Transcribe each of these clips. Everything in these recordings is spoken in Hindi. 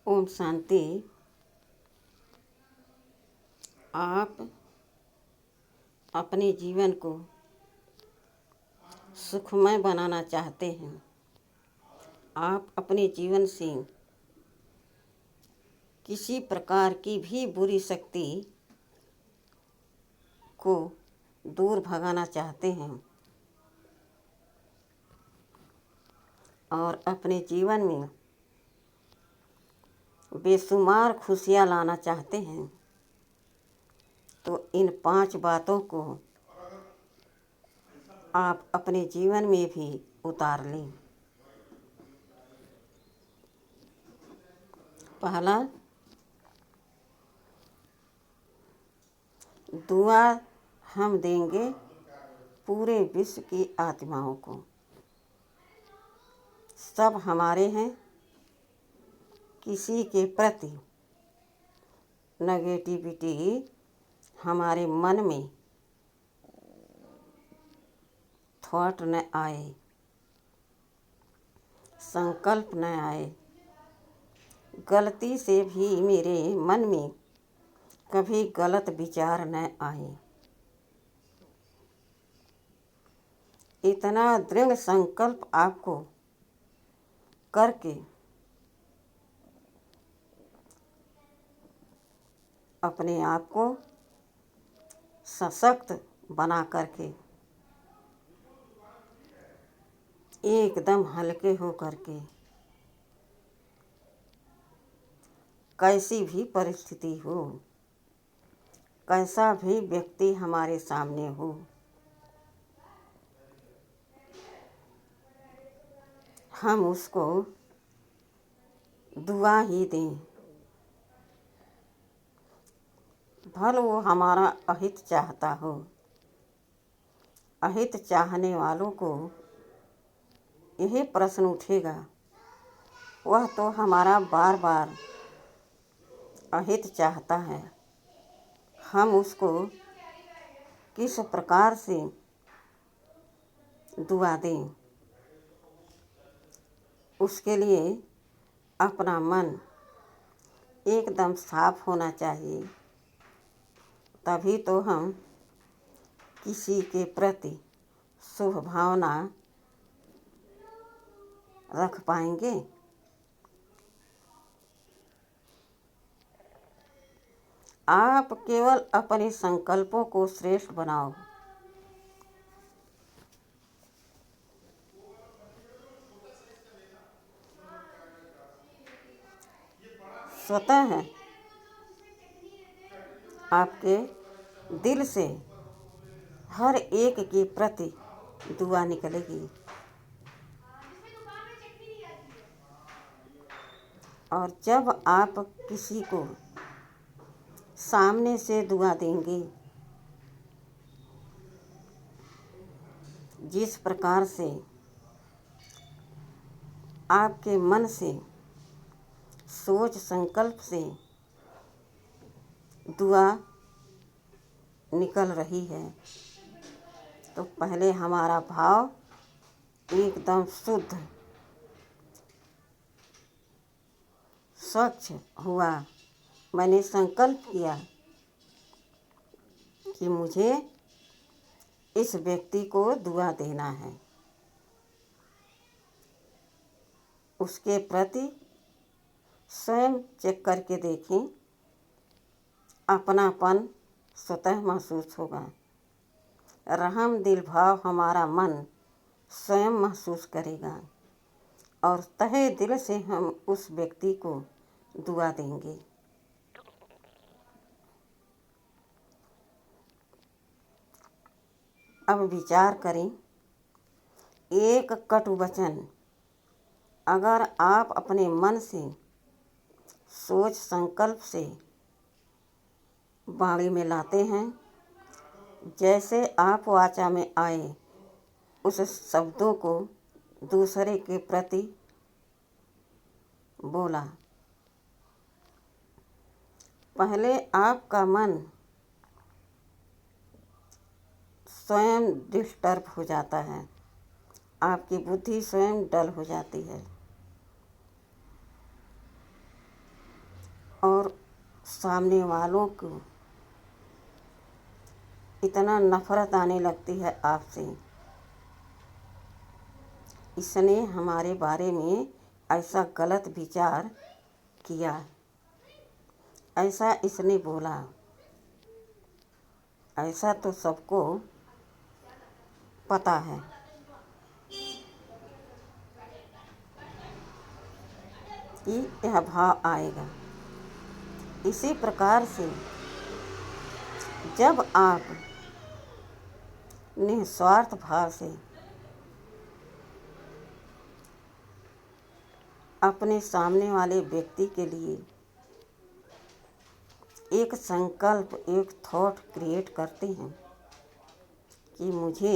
ओम शांति। आप अपने जीवन को सुखमय बनाना चाहते हैं। आप अपने जीवन से किसी प्रकार की भी बुरी शक्ति को दूर भगाना चाहते हैं और अपने जीवन में बेशुमार खुशियाँ लाना चाहते हैं, तो इन 5 बातों को आप अपने जीवन में भी उतार लें। पहला, दुआ हम देंगे पूरे विश्व की आत्माओं को। सब हमारे हैं। किसी के प्रति नेगेटिविटी हमारे मन में थॉट न आए, संकल्प न आए। गलती से भी मेरे मन में कभी गलत विचार न आए। इतना दृढ़ संकल्प आपको करके अपने आप को सशक्त बना करके एकदम हल्के हो करके कैसी भी परिस्थिति हो, कैसा भी व्यक्ति हमारे सामने हो, हम उसको दुआ ही दें। भले वो हमारा अहित चाहता हो। अहित चाहने वालों को यही प्रश्न उठेगा, वह तो हमारा बार बार अहित चाहता है, हम उसको किस प्रकार से दुआ दें। उसके लिए अपना मन एकदम साफ होना चाहिए, तभी तो हम किसी के प्रति शुभ भावना रख पाएंगे। आप केवल अपने संकल्पों को श्रेष्ठ बनाओ। स्वतः आपके दिल से हर एक के प्रति दुआ निकलेगी और जब आप किसी को सामने से दुआ देंगे, जिस प्रकार से आपके मन से सोच संकल्प से दुआ निकल रही है, तो पहले हमारा भाव एकदम शुद्ध स्वच्छ हुआ। मैंने संकल्प किया कि मुझे इस व्यक्ति को दुआ देना है। उसके प्रति स्वयं चेक करके देखें, अपनापन स्वतः महसूस होगा। रहम दिल भाव हमारा मन स्वयं महसूस करेगा और तहे दिल से हम उस व्यक्ति को दुआ देंगे। अब विचार करें, एक कटु वचन अगर आप अपने मन से सोच संकल्प से वाणी में लाते हैं, जैसे आप वाचा में आए उस शब्दों को दूसरे के प्रति बोला, पहले आपका मन स्वयं डिस्टर्ब हो जाता है, आपकी बुद्धि स्वयं डल हो जाती है। सामने वालों को इतना नफरत आने लगती है आपसे, इसने हमारे बारे में ऐसा गलत विचार किया, ऐसा इसने बोला, ऐसा तो सबको पता है। कि यह भाव आएगा। इसी प्रकार से जब आप निस्वार्थ भाव से अपने सामने वाले व्यक्ति के लिए एक संकल्प, एक थॉट क्रिएट करते हैं कि मुझे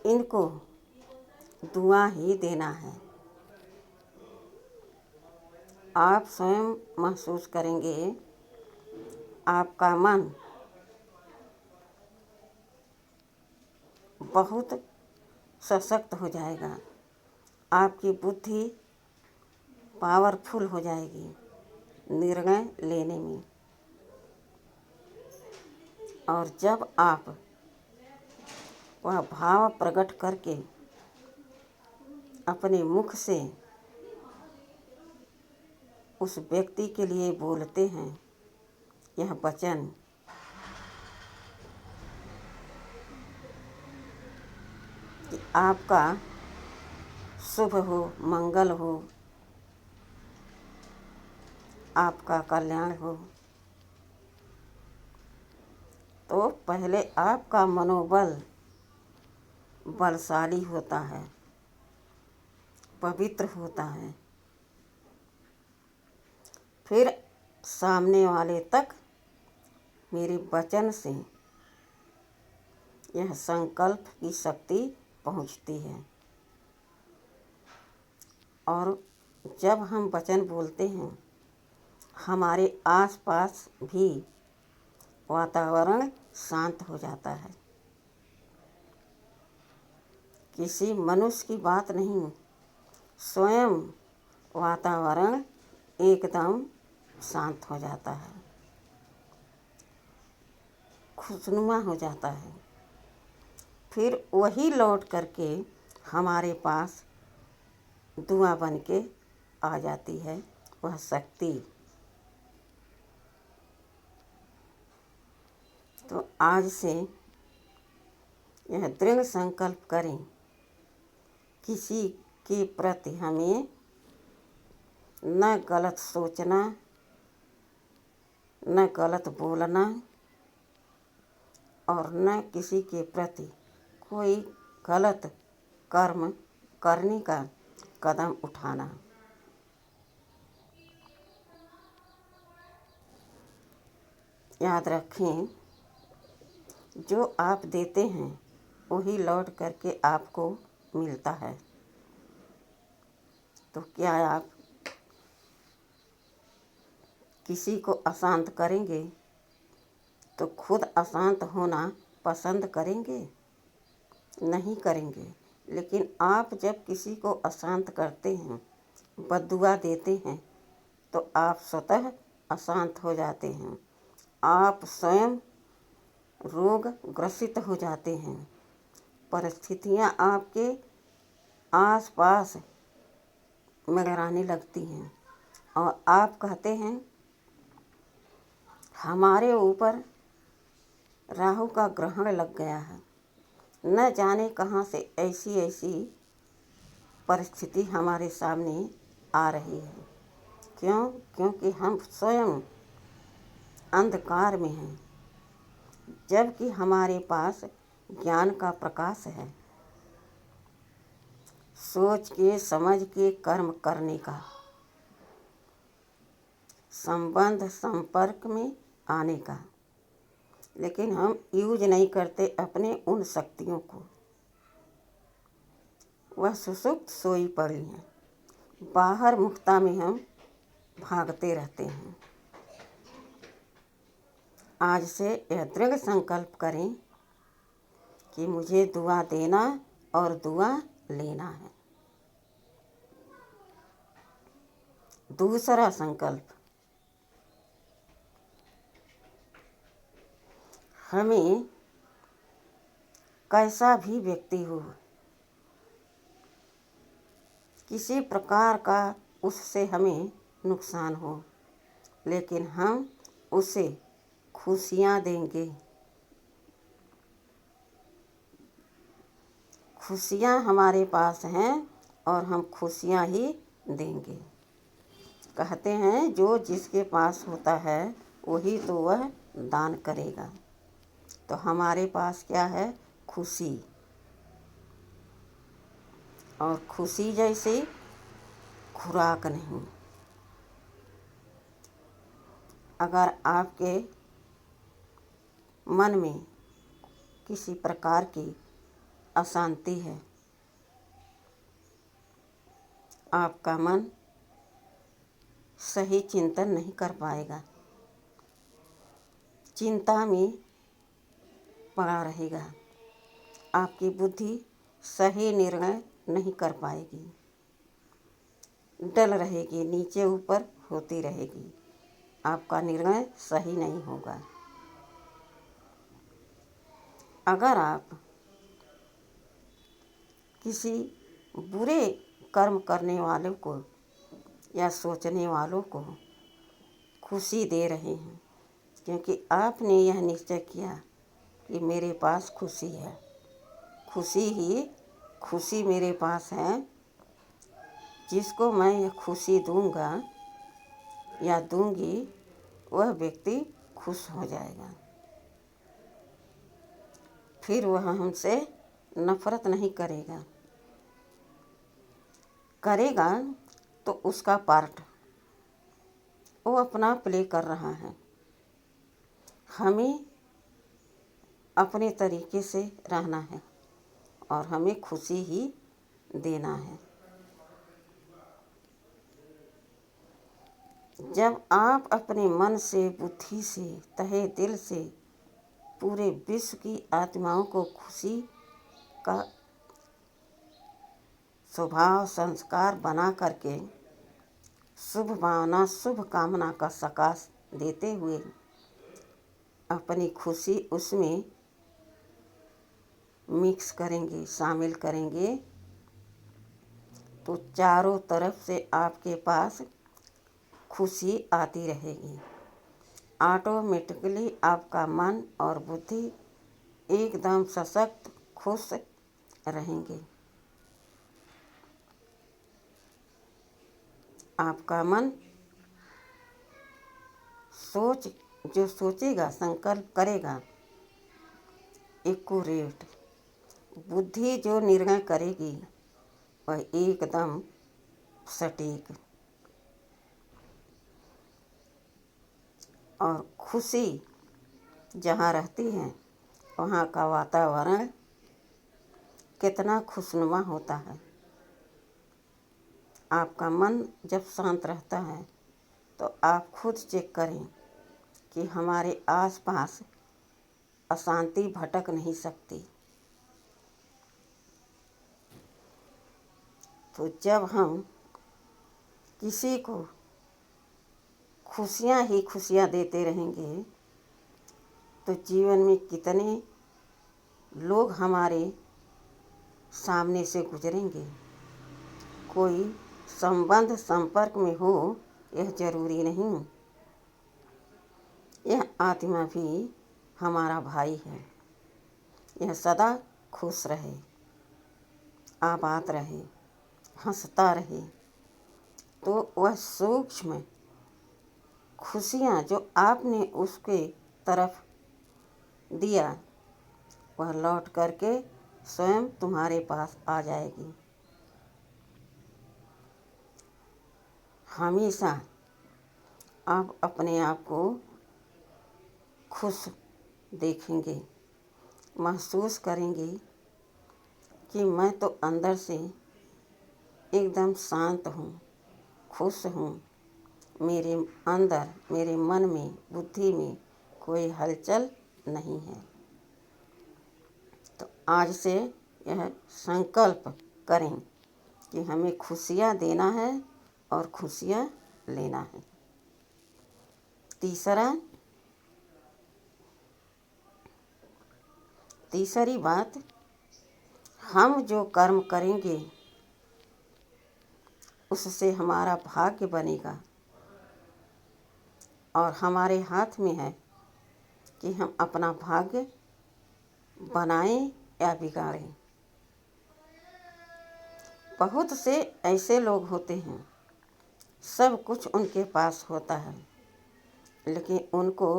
इनको दुआ ही देना है, आप स्वयं महसूस करेंगे आपका मन बहुत सशक्त हो जाएगा, आपकी बुद्धि पावरफुल हो जाएगी निर्णय लेने में। और जब आप वह भाव प्रकट करके अपने मुख से उस व्यक्ति के लिए बोलते हैं यह वचन, कि आपका शुभ हो, मंगल हो, आपका कल्याण हो, तो पहले आपका मनोबल बलशाली होता है, पवित्र होता है, फिर सामने वाले तक मेरे वचन से यह संकल्प की शक्ति पहुंचती है। और जब हम वचन बोलते हैं हमारे आसपास भी वातावरण शांत हो जाता है। किसी मनुष्य की बात नहीं, स्वयं वातावरण एकदम शांत हो जाता है, खुशनुमा हो जाता है। फिर वही लौट करके हमारे पास दुआ बन के आ जाती है वह शक्ति। तो आज से यह दृढ़ संकल्प करें, किसी के प्रति हमें न गलत सोचना, न गलत बोलना और न किसी के प्रति कोई गलत कर्म करने का कदम उठाना। याद रखें, जो आप देते हैं वही लौट करके आपको मिलता है। तो क्या आप किसी को अशांत करेंगे तो खुद अशांत होना पसंद करेंगे? नहीं करेंगे। लेकिन आप जब किसी को अशांत करते हैं, बद्दुआ देते हैं, तो आप स्वतः अशांत हो जाते हैं, आप स्वयं रोग ग्रसित हो जाते हैं, परिस्थितियाँ आपके आसपास मंडराने लगती हैं और आप कहते हैं हमारे ऊपर राहु का ग्रहण लग गया है, न जाने कहाँ से ऐसी ऐसी परिस्थिति हमारे सामने आ रही है। क्यों? क्योंकि हम स्वयं अंधकार में हैं, जबकि हमारे पास ज्ञान का प्रकाश है, सोच के समझ के कर्म करने का, संबंध संपर्क में आने का। लेकिन हम यूज नहीं करते अपने उन शक्तियों को, वह सुसुप्त सोई पड़ी हैं, बाहर मुक्ता में हम भागते रहते हैं। आज से यह दृढ़ संकल्प करें कि मुझे दुआ देना और दुआ लेना है। दूसरा संकल्प, हमें कैसा भी व्यक्ति हो, किसी प्रकार का उससे हमें नुकसान हो, लेकिन हम उसे खुशियाँ देंगे। खुशियाँ हमारे पास हैं और हम खुशियाँ ही देंगे। कहते हैं जो जिसके पास होता है वही तो वह दान करेगा। तो हमारे पास क्या है? खुशी। और खुशी जैसी खुराक नहीं। अगर आपके मन में किसी प्रकार की अशांति है, आपका मन सही चिंतन नहीं कर पाएगा, चिंता में पड़ा रहेगा, आपकी बुद्धि सही निर्णय नहीं कर पाएगी, डल रहेगी, नीचे ऊपर होती रहेगी, आपका निर्णय सही नहीं होगा। अगर आप किसी बुरे कर्म करने वालों को या सोचने वालों को खुशी दे रहे हैं, क्योंकि आपने यह निश्चय किया कि मेरे पास खुशी है, खुशी मेरे पास है, जिसको मैं यह खुशी दूंगा या दूंगी वह व्यक्ति खुश हो जाएगा, फिर वह हमसे नफरत नहीं करेगा। करेगा तो उसका पार्ट वो अपना प्ले कर रहा है। हमें अपने तरीके से रहना है और हमें खुशी ही देना है। जब आप अपने मन से, बुद्धि से, तहे दिल से पूरे विश्व की आत्माओं को खुशी का स्वभाव संस्कार बना करके शुभ भावना, शुभ कामना का सकाश देते हुए अपनी खुशी उसमें मिक्स करेंगे, शामिल करेंगे, तो चारों तरफ से आपके पास खुशी आती रहेगी। ऑटोमेटिकली आपका मन और बुद्धि एकदम सशक्त, खुश रहेंगे। आपका मन जो सोचेगा, संकल्प करेगा, एक्यूरेट। बुद्धि जो निर्णय करेगी वह एकदम सटीक। और खुशी जहाँ रहती है वहाँ का वातावरण कितना खुशनुमा होता है। आपका मन जब शांत रहता है तो आप खुद चेक करें कि हमारे आसपास अशांति भटक नहीं सकती। तो जब हम किसी को खुशियाँ ही खुशियाँ देते रहेंगे तो जीवन में कितने लोग हमारे सामने से गुजरेंगे। कोई संबंध संपर्क में हो यह जरूरी नहीं। यह आत्मा भी हमारा भाई है। यह सदा खुश रहे, आबाद रहे, हंसता रहे, तो वह सूक्ष्म खुशियाँ जो आपने उसके तरफ दिया वह लौट करके स्वयं तुम्हारे पास आ जाएगी। हमेशा आप अपने आप को खुश देखेंगे, महसूस करेंगे कि मैं तो अंदर से एकदम शांत हूँ, खुश हूँ। मेरे अंदर, मेरे मन में, बुद्धि में कोई हलचल नहीं है। तो आज से यह संकल्प करें कि हमें खुशियाँ देना है और खुशियाँ लेना है। तीसरा, तीसरी बात, हम जो कर्म करेंगे उससे हमारा भाग्य बनेगा और हमारे हाथ में है कि हम अपना भाग्य बनाएं या बिगाड़ें। बहुत से ऐसे लोग होते हैं, सब कुछ उनके पास होता है, लेकिन उनको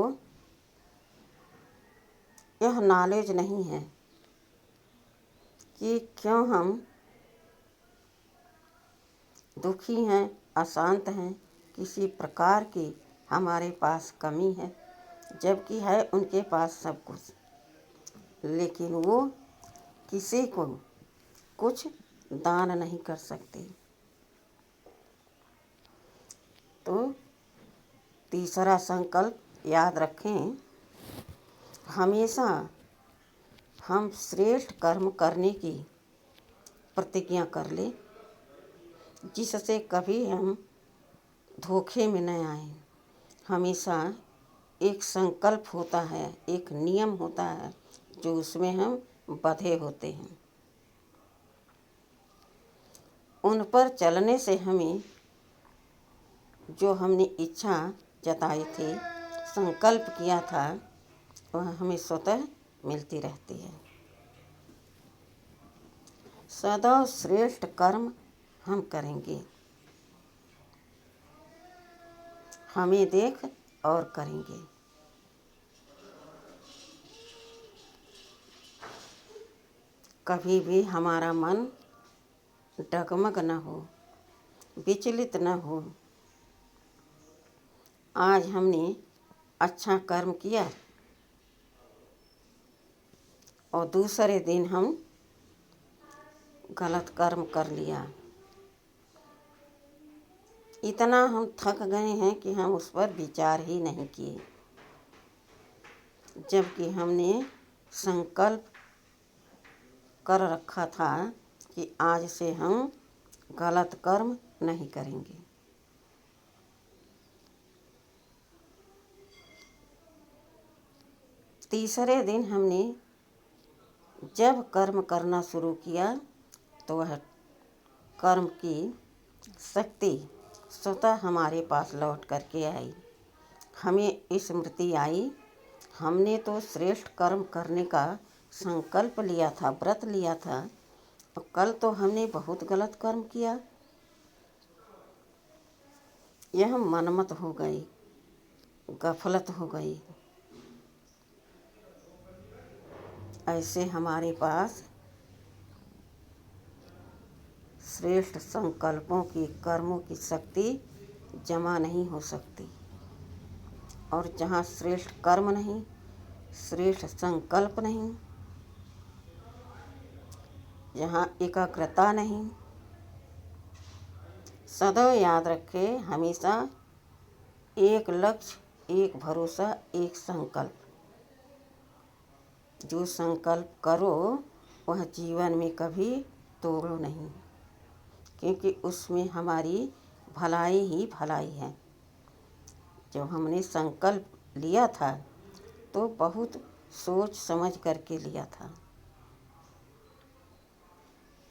यह नॉलेज नहीं है कि क्यों हम दुखी हैं, अशांत हैं, किसी प्रकार की हमारे पास कमी है, जबकि है उनके पास सब कुछ, लेकिन वो किसी को कुछ दान नहीं कर सकते। तो तीसरा संकल्प याद रखें, हमेशा हम श्रेष्ठ कर्म करने की प्रतिज्ञा कर लें, जिससे कभी हम धोखे में न आए। हमेशा एक संकल्प होता है, एक नियम होता है जो उसमें हम बंधे होते हैं। उन पर चलने से हमें जो हमने इच्छा जताई थी, संकल्प किया था, वह हमें स्वतः मिलती रहती है। सदा श्रेष्ठ कर्म हम करेंगे, हमें देख और करेंगे। कभी भी हमारा मन डगमग न हो, विचलित न हो। आज हमने अच्छा कर्म किया और दूसरे दिन हम गलत कर्म कर लिया, इतना हम थक गए हैं कि हम उस पर विचार ही नहीं किए, जबकि हमने संकल्प कर रखा था कि आज से हम गलत कर्म नहीं करेंगे। तीसरे दिन हमने जब कर्म करना शुरू किया तो वह कर्म की शक्ति स्वतः हमारे पास लौट करके आई। हमें स्मृति आई, हमने तो श्रेष्ठ कर्म करने का संकल्प लिया था, व्रत लिया था, और कल तो हमने बहुत गलत कर्म किया। यह मनमत हो गई, गफलत हो गई। ऐसे हमारे पास श्रेष्ठ संकल्पों की, कर्मों की शक्ति जमा नहीं हो सकती। और जहाँ श्रेष्ठ कर्म नहीं, श्रेष्ठ संकल्प नहीं, जहाँ एकाग्रता नहीं, सदैव याद रखें, हमेशा एक लक्ष्य, एक भरोसा, एक संकल्प। जो संकल्प करो वह जीवन में कभी तोड़ो नहीं, क्योंकि उसमें हमारी भलाई ही भलाई है। जब हमने संकल्प लिया था तो बहुत सोच समझ करके लिया था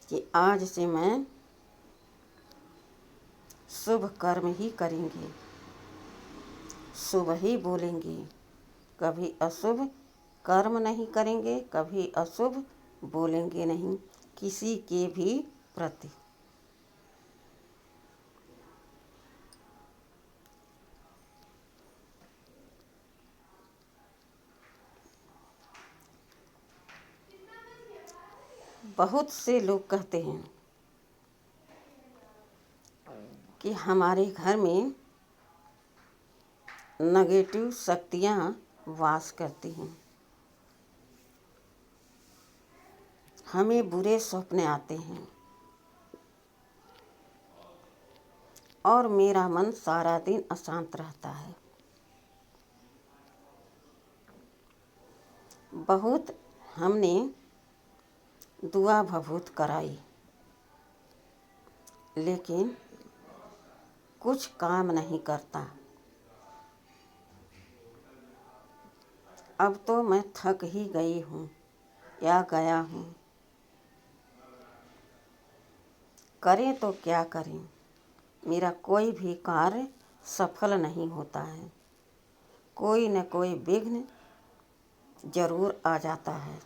कि आज से मैं शुभ कर्म ही करेंगे, शुभ ही बोलेंगे, कभी अशुभ कर्म नहीं करेंगे, कभी अशुभ बोलेंगे नहीं किसी के भी प्रति। बहुत से लोग कहते हैं कि हमारे घर में नेगेटिव शक्तियाँ वास करती हैं, हमें बुरे सपने आते हैं और मेरा मन सारा दिन अशांत रहता है। बहुत हमने दुआ भभूत कराई, लेकिन कुछ काम नहीं करता। अब तो मैं थक ही गई हूँ, या गया हूँ। करें तो क्या करें, मेरा कोई भी कार्य सफल नहीं होता है। कोई न कोई विघ्न जरूर आ जाता है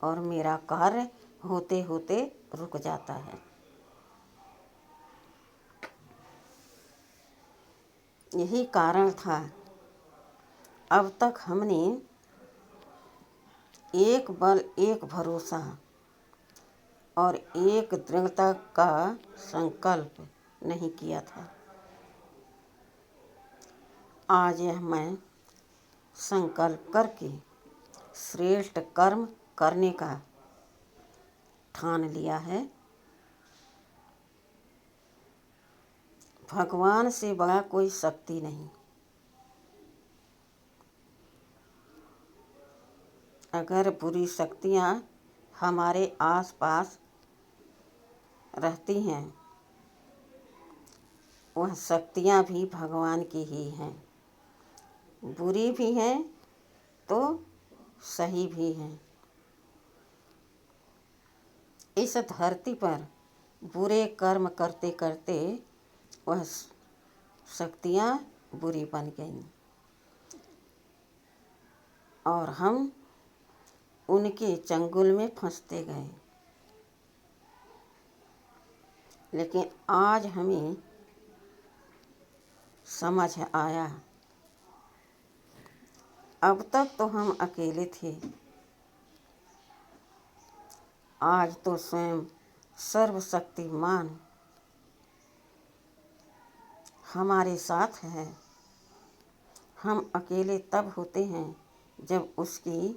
और मेरा कार्य होते होते रुक जाता है। यही कारण था अब तक हमने एक बल, एक भरोसा और एक दृढ़ता का संकल्प नहीं किया था। आज यह मैं संकल्प करके श्रेष्ठ कर्म करने का ठान लिया है। भगवान से बड़ा कोई शक्ति नहीं। अगर बुरी शक्तियाँ हमारे आसपास रहती हैं, वह शक्तियाँ भी भगवान की ही हैं। बुरी भी हैं तो सही भी हैं। इस धरती पर बुरे कर्म करते करते वह शक्तियाँ बुरी बन गईं और हम उनके चंगुल में फंसते गए। लेकिन आज हमें समझ आया, अब तक तो हम अकेले थे, आज तो स्वयं सर्वशक्तिमान हमारे साथ है। हम अकेले तब होते हैं जब उसकी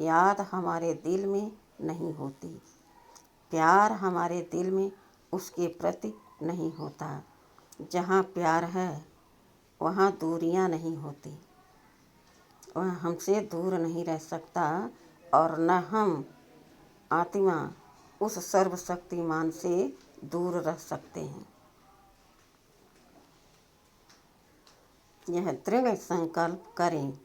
याद हमारे दिल में नहीं होती, प्यार हमारे दिल में उसके प्रति नहीं होता। जहाँ प्यार है वहाँ दूरियां नहीं होती। वह हमसे दूर नहीं रह सकता और न हम आत्मा उस सर्वशक्तिमान से दूर रह सकते हैं। यह दृढ़ संकल्प करें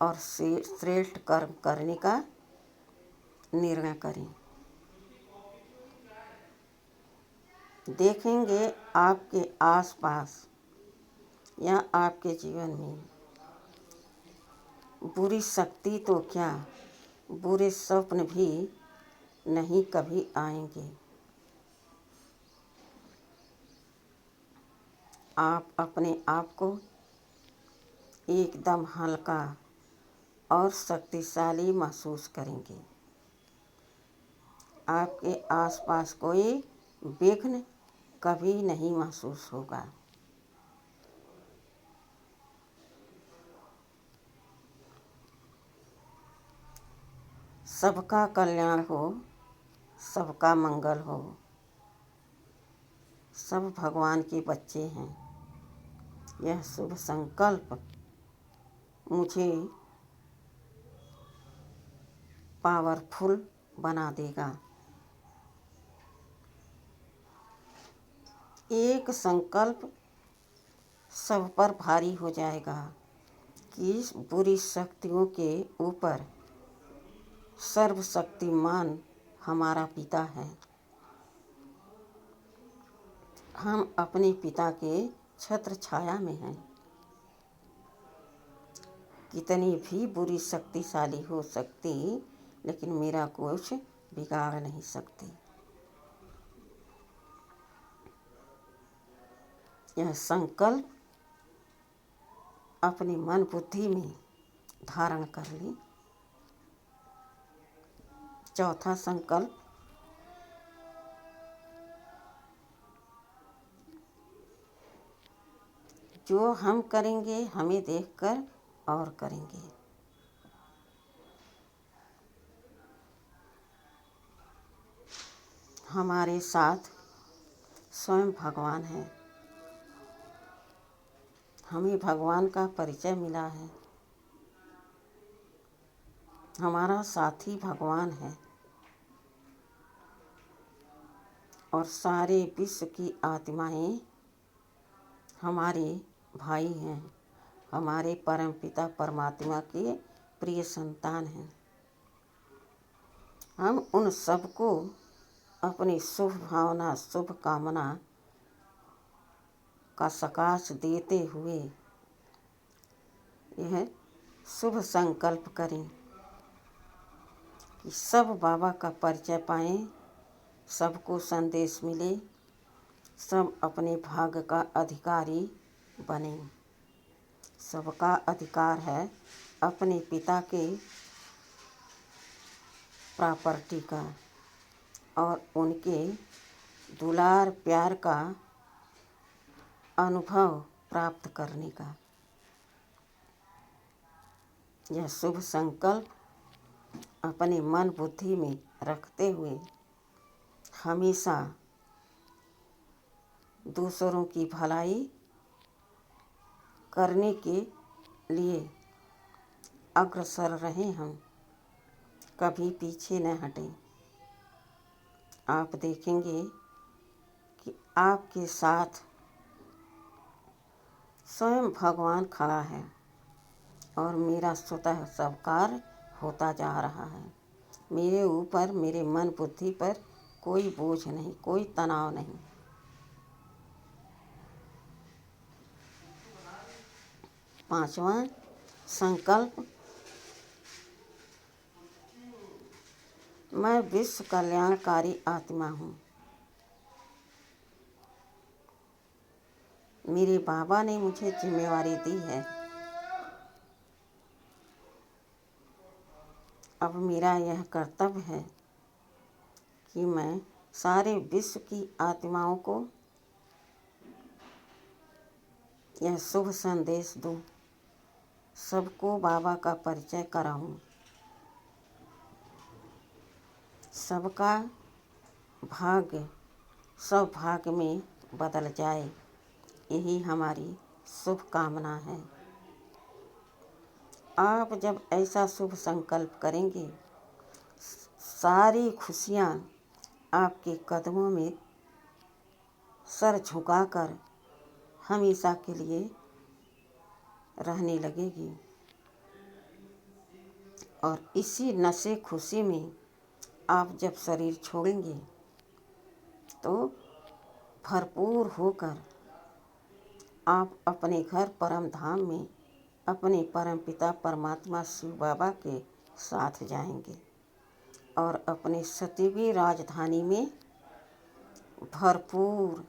और श्रेष्ठ कर्म करने का निर्णय करें। देखेंगे आपके आसपास या आपके जीवन में बुरी शक्ति तो क्या, बुरे स्वप्न भी नहीं कभी आएंगे। आप अपने आप को एकदम हल्का और शक्तिशाली महसूस करेंगे। आपके आसपास कोई विघ्न कभी नहीं महसूस होगा। सबका कल्याण हो, सबका मंगल हो। सब भगवान के बच्चे हैं। यह शुभ संकल्प मुझे पावरफुल बना देगा। एक संकल्प सब पर भारी हो जाएगा कि इस बुरी शक्तियों के ऊपर सर्वशक्तिमान हमारा पिता है। हम अपने पिता के छत्र छाया में हैं। कितनी भी बुरी शक्तिशाली हो सकती, लेकिन मेरा कुछ बिगाड़ नहीं सकती। यह संकल्प अपनी मन बुद्धि में धारण कर ली। चौथा संकल्प, जो हम करेंगे हमें देखकर और करेंगे। हमारे साथ स्वयं भगवान है। हमें भगवान का परिचय मिला है। हमारा साथी भगवान है और सारे विश्व की आत्माएं हमारे भाई हैं, हमारे परमपिता परमात्मा के प्रिय संतान हैं। हम उन सबको अपनी शुभ भावना, शुभ कामना का सकाश देते हुए यह शुभ संकल्प करें कि सब बाबा का परिचय पाएं, सबको संदेश मिले, सब अपने भाग्य का अधिकारी बने। सबका अधिकार है अपने पिता के प्रॉपर्टी का और उनके दुलार प्यार का अनुभव प्राप्त करने का। यह शुभ संकल्प अपने मन बुद्धि में रखते हुए हमेशा दूसरों की भलाई करने के लिए अग्रसर रहें, हम कभी पीछे न हटें। आप देखेंगे कि आपके साथ स्वयं भगवान खड़ा है और मेरा स्वतः सब कार्य होता जा रहा है। मेरे ऊपर, मेरे मन बुद्धि पर कोई बोझ नहीं, कोई तनाव नहीं। पांचवा संकल्प, मैं विश्व कल्याणकारी आत्मा हूँ। मेरे बाबा ने मुझे जिम्मेवारी दी है। अब मेरा यह कर्तव्य है कि मैं सारे विश्व की आत्माओं को यह शुभ संदेश दूँ, सबको बाबा का परिचय कराऊँ, सबका भाग्य सौभाग्य में बदल जाए, यही हमारी शुभ कामना है। आप जब ऐसा शुभ संकल्प करेंगे, सारी खुशियाँ आपके कदमों में सर झुकाकर हमेशा के लिए रहने लगेगी और इसी नशे खुशी में आप जब शरीर छोड़ेंगे तो भरपूर होकर आप अपने घर परम धाम में अपने परम पिता परमात्मा शिव बाबा के साथ जाएंगे और अपने सतीवी राजधानी में भरपूर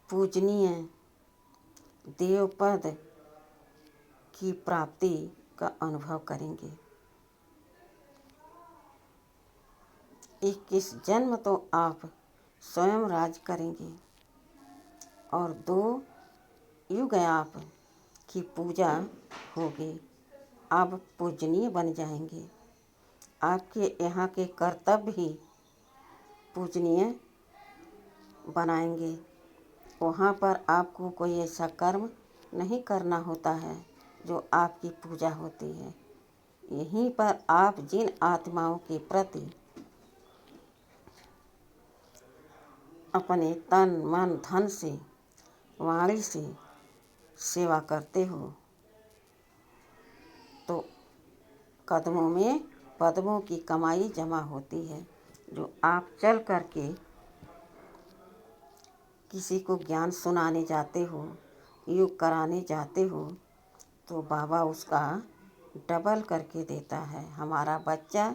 पूजनीय देवपद की प्राप्ति का अनुभव करेंगे। 21 जन्म तो आप स्वयं राज करेंगे और 2 युग आप की पूजा होगी। आप पूजनीय बन जाएंगे। आपके यहाँ के कर्तव्य ही पूजनीय बनाएंगे। वहाँ पर आपको कोई ऐसा कर्म नहीं करना होता है जो आपकी पूजा होती है। यहीं पर आप जिन आत्माओं के प्रति अपने तन मन धन से वाणी से सेवा करते हो तो कदमों में पद्मों की कमाई जमा होती है। जो आप चल करके किसी को ज्ञान सुनाने जाते हो, योग कराने जाते हो तो बाबा उसका डबल करके देता है। हमारा बच्चा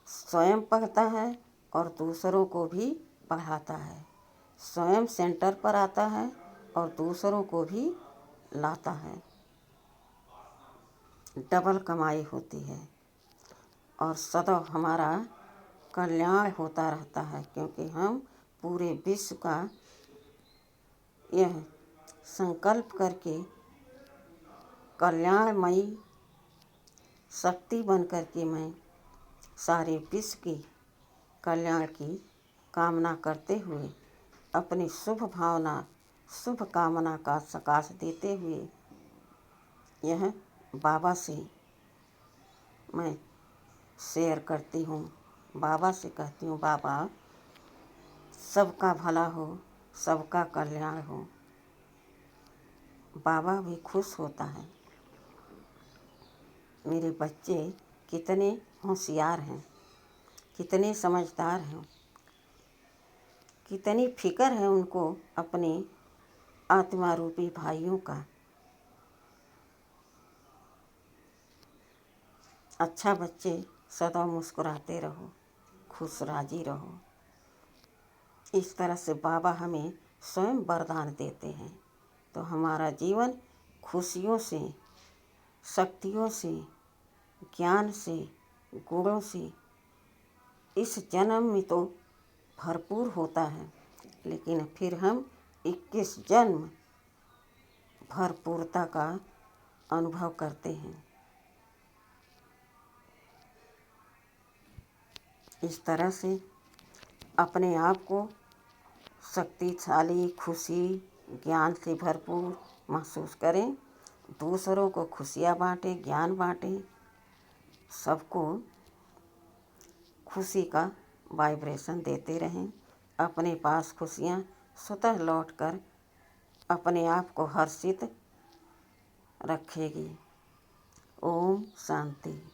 स्वयं पढ़ता है और दूसरों को भी पढ़ाता है, स्वयं सेंटर पर आता है और दूसरों को भी लाता है। डबल कमाई होती है और सदा हमारा कल्याण होता रहता है, क्योंकि हम पूरे विश्व का यह संकल्प करके कल्याणमयी शक्ति बन करके मैं सारे विश्व की कल्याण की कामना करते हुए अपनी शुभ भावना, शुभ कामना का सकाश देते हुए यह बाबा से मैं शेयर करती हूँ। बाबा से कहती हूँ, बाबा सबका भला हो, सबका कल्याण हो। बाबा भी खुश होता है मेरे बच्चे कितने होशियार हैं, कितने समझदार हैं, कितनी फिक्र है उनको अपने आत्मा रूपी भाइयों का। अच्छा बच्चे, सदा मुस्कुराते रहो, खुश राजी रहो। इस तरह से बाबा हमें स्वयं वरदान देते हैं, तो हमारा जीवन खुशियों से, शक्तियों से, ज्ञान से, गुणों से इस जन्म में तो भरपूर होता है, लेकिन फिर हम 21 जन्म भरपूरता का अनुभव करते हैं। इस तरह से अपने आप को शक्तिशाली, खुशी, ज्ञान से भरपूर महसूस करें। दूसरों को खुशियाँ बांटें, ज्ञान बांटें, सबको खुशी का वाइब्रेशन देते रहें। अपने पास खुशियाँ स्वतः लौटकर अपने आप को हर्षित रखेगी। ओम शांति।